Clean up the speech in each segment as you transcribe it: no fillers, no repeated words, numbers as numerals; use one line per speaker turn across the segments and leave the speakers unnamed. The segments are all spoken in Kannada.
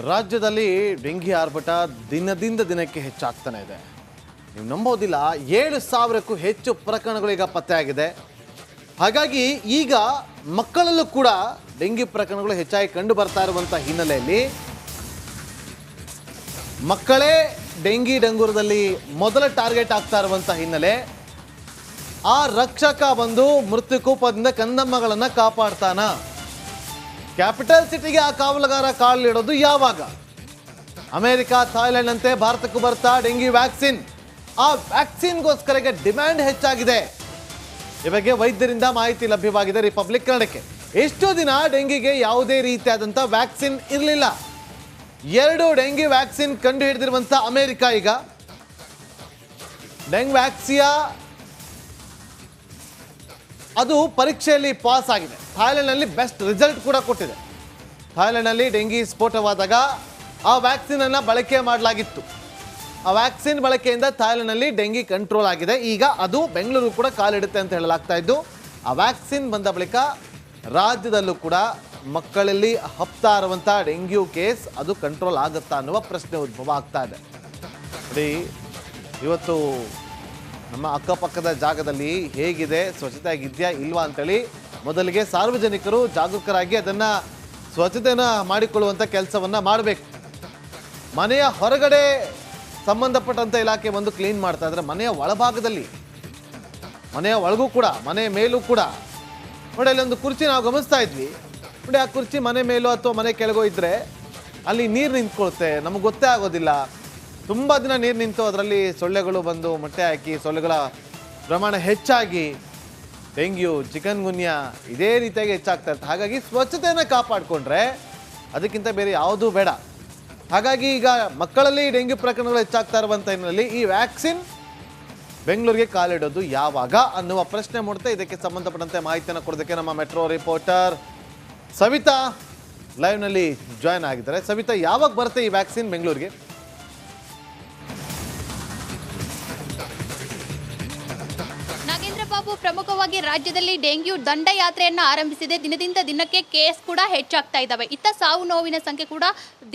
ರಾಜ್ಯದಲ್ಲಿ ಡೆಂಗಿ ಆರ್ಭಟ ದಿನದಿಂದ ದಿನಕ್ಕೆ ಹೆಚ್ಚಾಗ್ತಾನೆ ಇದೆ. ನೀವು ನಂಬೋದಿಲ್ಲ, 7,000ಕ್ಕೂ ಹೆಚ್ಚು ಪ್ರಕರಣಗಳು ಈಗ ಪತ್ತೆಯಾಗಿದೆ. ಹಾಗಾಗಿ ಈಗ ಮಕ್ಕಳಲ್ಲೂ ಕೂಡ ಡೆಂಗಿ ಪ್ರಕರಣಗಳು ಹೆಚ್ಚಾಗಿ ಕಂಡು ಬರ್ತಾ ಇರುವಂಥ ಹಿನ್ನೆಲೆಯಲ್ಲಿ ಮಕ್ಕಳೇ ಡೆಂಗಿ ಡಂಗೂರದಲ್ಲಿ ಮೊದಲ ಟಾರ್ಗೆಟ್ ಆಗ್ತಾ ಇರುವಂಥ ಹಿನ್ನೆಲೆ ಆ ರಕ್ಷಕ ಬಂದು ಮೃತ್ಯುಕೂಪದಿಂದ ಕಂದಮ್ಮಗಳನ್ನು ಕಾಪಾಡ್ತಾನ. ಕ್ಯಾಪಿಟಲ್ ಸಿಟಿಗೆ ಆ ಕಾವಲುಗಾರ ಕಾಲಿಡೋದು ಯಾವಾಗ? ಅಮೆರಿಕ, ಥಾಯ್ಲೆಂಡ್ ಅಂತೆ ಭಾರತಕ್ಕೂ ಬರ್ತಾ ಡೆಂಗಿ ವ್ಯಾಕ್ಸಿನ್. ಆ ವ್ಯಾಕ್ಸಿನ್ಗೋಸ್ಕರ ಈಗ ಡಿಮ್ಯಾಂಡ್ ಹೆಚ್ಚಾಗಿದೆ. ಈ ಬಗ್ಗೆ ವೈದ್ಯರಿಂದ ಮಾಹಿತಿ ಲಭ್ಯವಾಗಿದೆ ರಿಪಬ್ಲಿಕ್ ಕನ್ನಡಕ್ಕೆ. ಎಷ್ಟು ದಿನ ಡೆಂಗಿಗೆ ಯಾವುದೇ ರೀತಿಯಾದಂಥ ವ್ಯಾಕ್ಸಿನ್ ಇರಲಿಲ್ಲ. 2 ಡೆಂಗಿ ವ್ಯಾಕ್ಸಿನ್ ಕಂಡು ಹಿಡಿದಿರುವಂಥ ಅಮೆರಿಕ ಈಗ ಡೆಂಗ್ ವ್ಯಾಕ್ಸಿಯಾ ಅದು ಪರೀಕ್ಷೆಯಲ್ಲಿ ಪಾಸ್ ಆಗಿದೆ. ಥಾಯ್ಲೆಂಡ್ನಲ್ಲಿ ಬೆಸ್ಟ್ ರಿಸಲ್ಟ್ ಕೂಡ ಕೊಟ್ಟಿದೆ. ಥಾಯ್ಲೆಂಡ್ನಲ್ಲಿ ಡೆಂಗಿ ಸ್ಫೋಟವಾದಾಗ ಆ ವ್ಯಾಕ್ಸಿನನ್ನು ಬಳಕೆ ಮಾಡಲಾಗಿತ್ತು. ಆ ವ್ಯಾಕ್ಸಿನ್ ಬಳಕೆಯಿಂದ ಥಾಯ್ಲೆಂಡ್ನಲ್ಲಿ ಡೆಂಗಿ ಕಂಟ್ರೋಲ್ ಆಗಿದೆ. ಈಗ ಅದು ಬೆಂಗಳೂರು ಕೂಡ ಕಾಲಿಡುತ್ತೆ ಅಂತ ಹೇಳಲಾಗ್ತಾ ಇದ್ದು, ಆ ವ್ಯಾಕ್ಸಿನ್ ಬಂದ ಬಳಿಕ ರಾಜ್ಯದಲ್ಲೂ ಕೂಡ ಮಕ್ಕಳಲ್ಲಿ ಹಬ್ತಾ ಇರುವಂಥ ಡೆಂಗ್ಯೂ ಕೇಸ್ ಅದು ಕಂಟ್ರೋಲ್ ಆಗುತ್ತಾ ಅನ್ನುವ ಪ್ರಶ್ನೆ ಉದ್ಭವ ಆಗ್ತಾ ಇದೆ. ನೋಡಿ, ಇವತ್ತು ನಮ್ಮ ಅಕ್ಕಪಕ್ಕದ ಜಾಗದಲ್ಲಿ ಹೇಗಿದೆ, ಸ್ವಚ್ಛತೆಯಾಗಿದೆಯಾ ಇಲ್ವಾ ಅಂತೇಳಿ ಮೊದಲಿಗೆ ಸಾರ್ವಜನಿಕರು ಜಾಗರೂಕರಾಗಿ ಅದನ್ನು ಸ್ವಚ್ಛತೆಯನ್ನು ಮಾಡಿಕೊಳ್ಳುವಂಥ ಕೆಲಸವನ್ನು ಮಾಡಬೇಕು. ಮನೆಯ ಹೊರಗಡೆ ಸಂಬಂಧಪಟ್ಟಂಥ ಇಲಾಖೆ ಬಂದು ಕ್ಲೀನ್ ಮಾಡ್ತಾ ಇದ್ರೆ ಮನೆಯ ಒಳಭಾಗದಲ್ಲಿ, ಮನೆಯ ಒಳಗೂ ಕೂಡ, ಮನೆಯ ಮೇಲೂ ಕೂಡ ನೋಡಿ, ಅಲ್ಲಿ ಒಂದು ಕುರ್ಚಿ ನಾವು ಗಮನಿಸ್ತಾ ಇದ್ವಿ ನೋಡಿ. ಆ ಕುರ್ಚಿ ಮನೆ ಮೇಲೂ ಅಥವಾ ಮನೆ ಕೆಳಗೋ ಇದ್ದರೆ ಅಲ್ಲಿ ನೀರು ನಿಂತ್ಕೊಳುತ್ತೆ, ನಮಗೆ ಗೊತ್ತೇ ಆಗೋದಿಲ್ಲ. ತುಂಬ ದಿನ ನೀರು ನಿಂತು ಅದರಲ್ಲಿ ಸೊಳ್ಳೆಗಳು ಬಂದು ಮೊಟ್ಟೆ ಹಾಕಿ ಸೊಳ್ಳೆಗಳ ಪ್ರಮಾಣ ಹೆಚ್ಚಾಗಿ ಡೆಂಗ್ಯೂ, ಚಿಕನ್ ಗುನ್ಯಾ ಇದೇ ರೀತಿಯಾಗಿ ಹೆಚ್ಚಾಗ್ತಾ ಇರುತ್ತೆ. ಹಾಗಾಗಿ ಸ್ವಚ್ಛತೆಯನ್ನು ಕಾಪಾಡಿಕೊಂಡ್ರೆ ಅದಕ್ಕಿಂತ ಬೇರೆ ಯಾವುದೂ ಬೇಡ. ಹಾಗಾಗಿ ಈಗ ಮಕ್ಕಳಲ್ಲಿ ಡೆಂಗ್ಯೂ ಪ್ರಕರಣಗಳು ಹೆಚ್ಚಾಗ್ತಾ ಇರುವಂಥ ಹಿನ್ನೆಲೆಯಲ್ಲಿ ಈ ವ್ಯಾಕ್ಸಿನ್ ಬೆಂಗಳೂರಿಗೆ ಕಾಲಿಡೋದು ಯಾವಾಗ ಅನ್ನುವ ಪ್ರಶ್ನೆ ಮೂಡುತ್ತೆ. ಇದಕ್ಕೆ ಸಂಬಂಧಪಟ್ಟಂತೆ ಮಾಹಿತಿಯನ್ನು ಕೊಡೋದಕ್ಕೆ ನಮ್ಮ ಮೆಟ್ರೋ ರಿಪೋರ್ಟರ್ ಸವಿತಾ ಲೈವ್ನಲ್ಲಿ ಜಾಯ್ನ್ ಆಗಿದ್ದಾರೆ. ಸವಿತಾ, ಯಾವಾಗ ಬರುತ್ತೆ ಈ ವ್ಯಾಕ್ಸಿನ್ ಬೆಂಗಳೂರಿಗೆ?
ಬಾಬು, ಪ್ರಮುಖವಾಗಿ ರಾಜ್ಯದಲ್ಲಿ ಡೆಂಗ್ಯೂ ದಂಡಯಾತ್ರೆಯನ್ನು ಆರಂಭಿಸಿದೆ. ದಿನದಿಂದ ದಿನಕ್ಕೆ ಕೇಸ್ ಕೂಡ ಹೆಚ್ಚಾಗ್ತಾ ಇದ್ದಾವೆ. ಇತ್ತ ಸಾವು ನೋವಿನ ಸಂಖ್ಯೆ ಕೂಡ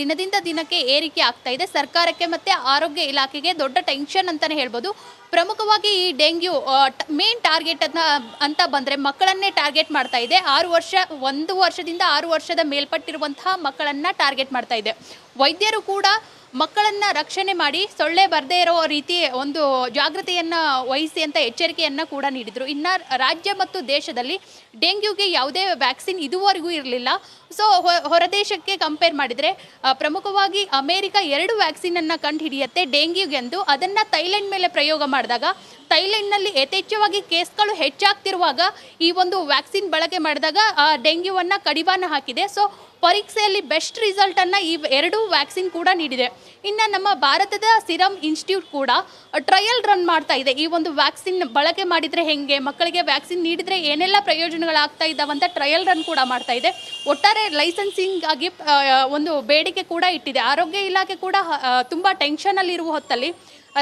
ದಿನದಿಂದ ದಿನಕ್ಕೆ ಏರಿಕೆ ಆಗ್ತಾ ಇದೆ. ಸರ್ಕಾರಕ್ಕೆ ಮತ್ತು ಆರೋಗ್ಯ ಇಲಾಖೆಗೆ ದೊಡ್ಡ ಟೆನ್ಷನ್ ಅಂತಲೇ ಹೇಳ್ಬೋದು. ಪ್ರಮುಖವಾಗಿ ಈ ಡೆಂಗ್ಯೂ ಮೇನ್ ಟಾರ್ಗೆಟ್ ಅಂತ ಬಂದರೆ ಮಕ್ಕಳನ್ನೇ ಟಾರ್ಗೆಟ್ ಮಾಡ್ತಾ ಇದೆ. 1 ವರ್ಷದಿಂದ 6 ವರ್ಷದ ಮೇಲ್ಪಟ್ಟಿರುವಂತಹ ಮಕ್ಕಳನ್ನು ಟಾರ್ಗೆಟ್ ಮಾಡ್ತಾ ಇದೆ. ವೈದ್ಯರು ಕೂಡ ಮಕ್ಕಳನ್ನು ರಕ್ಷಣೆ ಮಾಡಿ ಸೊಳ್ಳೆ ಬರದೇ ಇರೋ ರೀತಿ ಒಂದು ಜಾಗೃತೆಯನ್ನು ವಹಿಸಿ ಅಂತ ಎಚ್ಚರಿಕೆಯನ್ನು ಕೂಡ ನೀಡಿದರು. ಇನ್ನು ರಾಜ್ಯ ಮತ್ತು ದೇಶದಲ್ಲಿ ಡೆಂಗ್ಯೂಗೆ ಯಾವುದೇ ವ್ಯಾಕ್ಸಿನ್ ಇದುವರೆಗೂ ಇರಲಿಲ್ಲ. ಸೊ ಹೊರದೇಶಕ್ಕೆ ಕಂಪೇರ್ ಮಾಡಿದರೆ ಪ್ರಮುಖವಾಗಿ ಅಮೇರಿಕ 2 ವ್ಯಾಕ್ಸಿನನ್ನು ಕಂಡು ಹಿಡಿಯುತ್ತೆ ಡೆಂಗ್ಯೂಗೆಂದು. ಅದನ್ನು ಥೈಲ್ಯಾಂಡ್ ಮೇಲೆ ಪ್ರಯೋಗ ಮಾಡಿದಾಗ ಥೈಲ್ಯಾಂಡ್ನಲ್ಲಿ ಯಥೇಚ್ಛವಾಗಿ ಕೇಸ್ಗಳು ಹೆಚ್ಚಾಗ್ತಿರುವಾಗ ಈ ಒಂದು ವ್ಯಾಕ್ಸಿನ್ ಬಳಕೆ ಮಾಡಿದಾಗ ಡೆಂಗ್ಯೂವನ್ನು ಕಡಿವಾಣ ಹಾಕಿದೆ. ಸೊ ಪರೀಕ್ಷೆಯಲ್ಲಿ ಬೆಸ್ಟ್ ರಿಸಲ್ಟನ್ನು ಈ 2 ವ್ಯಾಕ್ಸಿನ್ ಕೂಡ ನೀಡಿದೆ. ಇನ್ನು ನಮ್ಮ ಭಾರತದ ಸಿರಮ್ ಇನ್ಸ್ಟಿಟ್ಯೂಟ್ ಕೂಡ ಟ್ರಯಲ್ ರನ್ ಮಾಡ್ತಾ ಇದೆ. ಈ ಒಂದು ವ್ಯಾಕ್ಸಿನ್ ಬಳಕೆ ಮಾಡಿದರೆ ಹೆಂಗೆ, ಮಕ್ಕಳಿಗೆ ವ್ಯಾಕ್ಸಿನ್ ನೀಡಿದರೆ ಏನೆಲ್ಲ ಪ್ರಯೋಜನಗಳಾಗ್ತಾ ಇದ್ದಾವಂತ ಟ್ರಯಲ್ ರನ್ ಕೂಡ ಮಾಡ್ತಾ ಇದೆ. ಒಟ್ಟಾರೆ ಲೈಸೆನ್ಸಿಂಗ್ ಆಗಿ ಒಂದು ಬೇಡಿಕೆ ಕೂಡ ಇಟ್ಟಿದೆ. ಆರೋಗ್ಯ ಇಲಾಖೆ ಕೂಡ ತುಂಬ ಟೆನ್ಷನಲ್ಲಿರುವ ಹೊತ್ತಲ್ಲಿ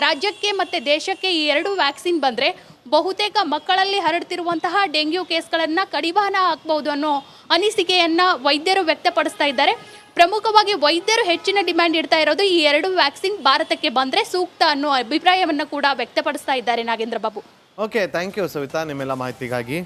ರಾಜ್ಯಕ್ಕೆ ಮತ್ತು ದೇಶಕ್ಕೆ ಈ 2 ವ್ಯಾಕ್ಸಿನ್ ಬಂದರೆ ಬಹುತೇಕ ಮಕ್ಕಳಲ್ಲಿ ಹರಡ್ತಿರುವಂತಹ ಡೆಂಗ್ಯೂ ಕೇಸ್ಗಳನ್ನು ಕಡಿವಾಣ ಹಾಕ್ಬೋದು ಅನ್ನೋ ಅನಿಸಿಕೆಯನ್ನು ವೈದ್ಯರು ವ್ಯಕ್ತಪಡಿಸ್ತಾ ಇದ್ದಾರೆ. ಪ್ರಮುಖವಾಗಿ ವೈದ್ಯರು ಹೆಚ್ಚಿನ ಡಿಮ್ಯಾಂಡ್ ಇಡ್ತಾ ಇರೋದು ಈ 2 ವ್ಯಾಕ್ಸಿನ್ ಭಾರತಕ್ಕೆ ಬಂದರೆ ಸೂಕ್ತ ಅನ್ನೋ ಅಭಿಪ್ರಾಯವನ್ನು ಕೂಡ ವ್ಯಕ್ತಪಡಿಸ್ತಾ ಇದ್ದಾರೆ. Nagendra Babu.
Okay, thank you Savita ನಿಮ್ಮೆಲ್ಲ ಮಾಹಿತಿಗಾಗಿ.